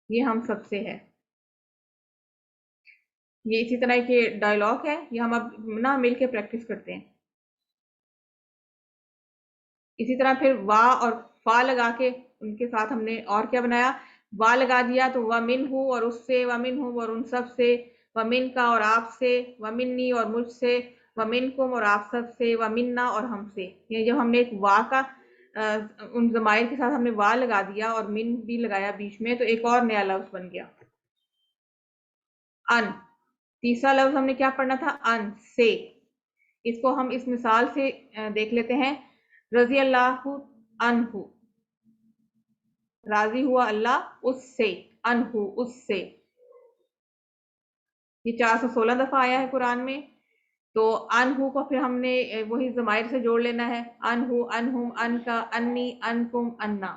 یہ ہم سب سے ہے. یہ اسی طرح کے ڈائلاگ ہے، یہ ہم اب نہ مل کے پریکٹس کرتے ہیں. اسی طرح پھر وا اور فا لگا کے ان کے ساتھ ہم نے اور کیا بنایا؟ وا لگا دیا تو ومن ہوں اور اس سے، ومن ہوں اور ان سب سے، ومن کا اور آپ سے، ومنی اور مجھ سے، ومن کم اور آپ سب سے، ومننا اور ہم سے. یہ جب ہم نے ایک وا کا ان ضمائر کے ساتھ ہم نے وا لگا دیا اور من بھی لگایا بیچ میں، تو ایک اور نیا لفظ بن گیا ان. تیسرا لفظ ہم نے کیا پڑھنا تھا؟ ان سے. اس کو ہم اس مثال سے دیکھ لیتے ہیں. رضی اللہ عنہ، راضی ہوا اللہ اس سے، عنہ اس سے. یہ 416 دفعہ آیا ہے قرآن میں. تو عنہ کو پھر ہم نے وہی ضمائر سے جوڑ لینا ہے، عنہ، عنہم، ان کا، انی، انکم، انا.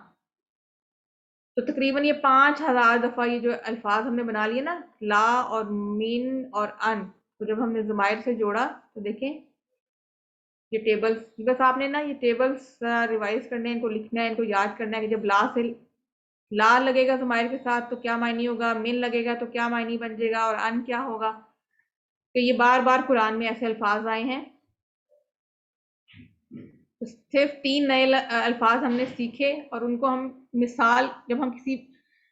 تو تقریباً یہ 5000 دفعہ یہ جو الفاظ ہم نے بنا لیے نا، لا اور من اور ان، تو جب ہم نے ضمائر سے جوڑا تو دیکھیں یہ ٹیبلز، بس آپ نے نا یہ ٹیبلز ریوائز کرنے ہیں، ان کو لکھنا ہے، ان کو یاد کرنا ہے کہ جب لا سے لا لگے گا ضمائر کے ساتھ تو کیا معنی ہوگا، من لگے گا تو کیا معنی بن جائے گا، اور ان کیا ہوگا. تو یہ بار بار قرآن میں ایسے الفاظ آئے ہیں. صرف 3 نئے الفاظ ہم نے سیکھے، اور ان کو ہم مثال، جب ہم کسی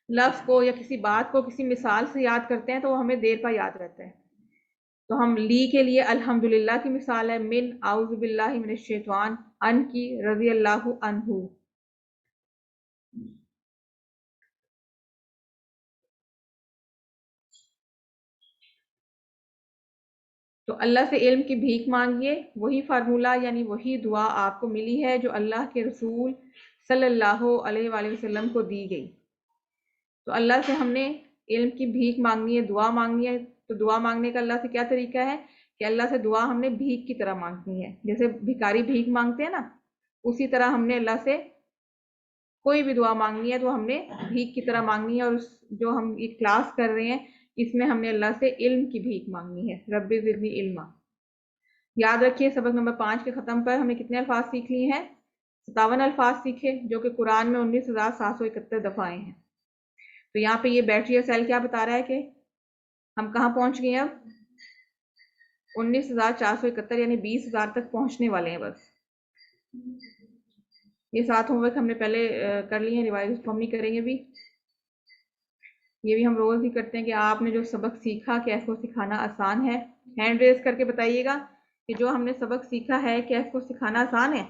لفظ کو یا کسی بات کو کسی مثال سے یاد کرتے ہیں تو وہ ہمیں دیر پا یاد رہتا ہے. تو ہم لی کے لیے الحمدللہ کی مثال ہے، من اعوذ باللہ من الشیطان، ان کی رضی اللہ عنہ. تو اللہ سے علم کی بھیک مانگیے، وہی فارمولہ یعنی وہی دعا آپ کو ملی ہے جو اللہ کے رسول صلی اللہ علیہ وآلہ وسلم کو دی گئی. تو اللہ سے ہم نے علم کی بھیک مانگنی ہے، دعا مانگنی ہے. تو دعا مانگنے کا اللہ سے کیا طریقہ ہے کہ اللہ سے دعا ہم نے بھیک کی طرح مانگنی ہے، جیسے بھکاری بھیک مانگتے ہیں نا، اسی طرح ہم نے اللہ سے کوئی بھی دعا مانگنی ہے تو ہم نے بھیک کی طرح مانگنی ہے. اور جو ہم یہ کلاس کر رہے ہیں اس میں ہم نے اللہ سے علم کی بھیک مانگنی ہے، رب زدنی علما. یاد رکھیے سبق نمبر 5 کے ختم پر ہم نے کتنے الفاظ سیکھ لیے ہیں؟ 57 الفاظ سیکھے، جو کہ قرآن میں 19,771 دفعہ آئے ہیں. تو یہاں پہ یہ بیٹری یا سیل کیا بتا رہا ہے کہ ہم کہاں پہنچ گئے ہیں؟ اب 19,471 یعنی 20,000 تک پہنچنے والے ہیں بس. یہ 7 ہوم ورک ہم نے پہلے کر لیے ہیں، ریوائز ہم نہیں کریں گے بھی. یہ بھی ہم روز ہی کرتے ہیں کہ آپ نے جو سبق سیکھا کیا اس کو سکھانا آسان ہے؟ ہینڈ ریز کر کے بتائیے گا کہ جو ہم نے سبق سیکھا ہے کیا اس کو سکھانا آسان ہے؟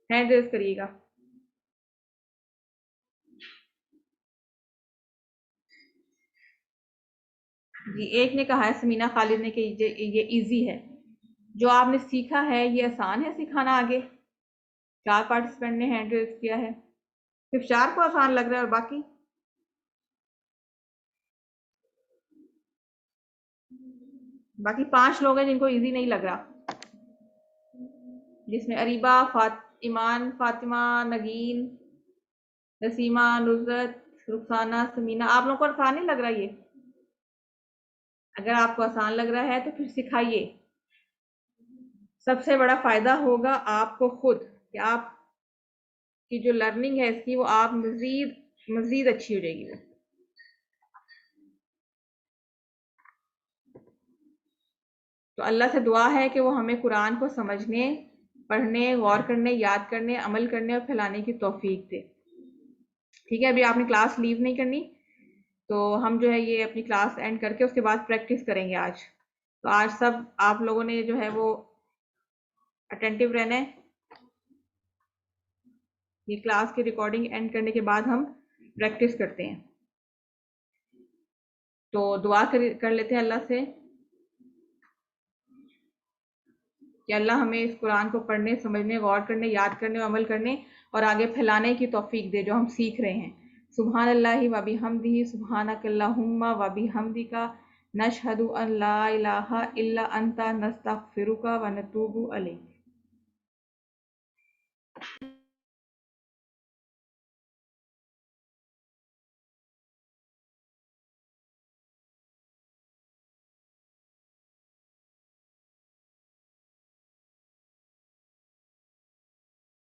ہینڈ ریز کریے گا. جی ایک نے کہا ہے سمینا خالد نے کہ یہ ایزی ہے. جو آپ نے سیکھا ہے یہ آسان ہے سکھانا آگے؟ 4 پارٹیسپینٹ نے ہینڈ ریز کیا ہے. صرف 4 کو آسان لگ رہا ہے اور باقی 5 لوگ ہیں جن کو ایزی نہیں لگ رہا، جس میں اریبہ، ایمان، فاطمہ، نگین، نسیمہ، نصرت، رخسانہ، سمینا. آپ لوگوں کو آسان نہیں لگ رہا یہ؟ اگر آپ کو آسان لگ رہا ہے تو پھر سکھائیے. سب سے بڑا فائدہ ہوگا آپ کو خود کہ آپ کی جو لرننگ ہے اس کی وہ آپ مزید اچھی ہو جائے گی. تو اللہ سے دعا ہے کہ وہ ہمیں قرآن کو سمجھنے، پڑھنے، غور کرنے، یاد کرنے، عمل کرنے اور پھیلانے کی توفیق دے. ٹھیک ہے، ابھی آپ نے کلاس لیو نہیں کرنی، تو ہم جو ہے یہ اپنی کلاس اینڈ کر کے اس کے بعد پریکٹس کریں گے آج. تو آج سب آپ لوگوں نے جو ہے وہ اٹینٹیو رہنا ہے. یہ کلاس کی ریکارڈنگ اینڈ کرنے کے بعد ہم پریکٹس کرتے ہیں. تو دعا کر لیتے ہیں اللہ سے کہ اللہ ہمیں اس قرآن کو پڑھنے، سمجھنے، غور کرنے، یاد کرنے، عمل کرنے اور آگے پھیلانے کی توفیق دے جو ہم سیکھ رہے ہیں. سبحان اللہ و بحمدہ، سبحانک اللہم و بحمدک، نشہد ان لا الہ الا انت، نستغفرک و نتوب الیک.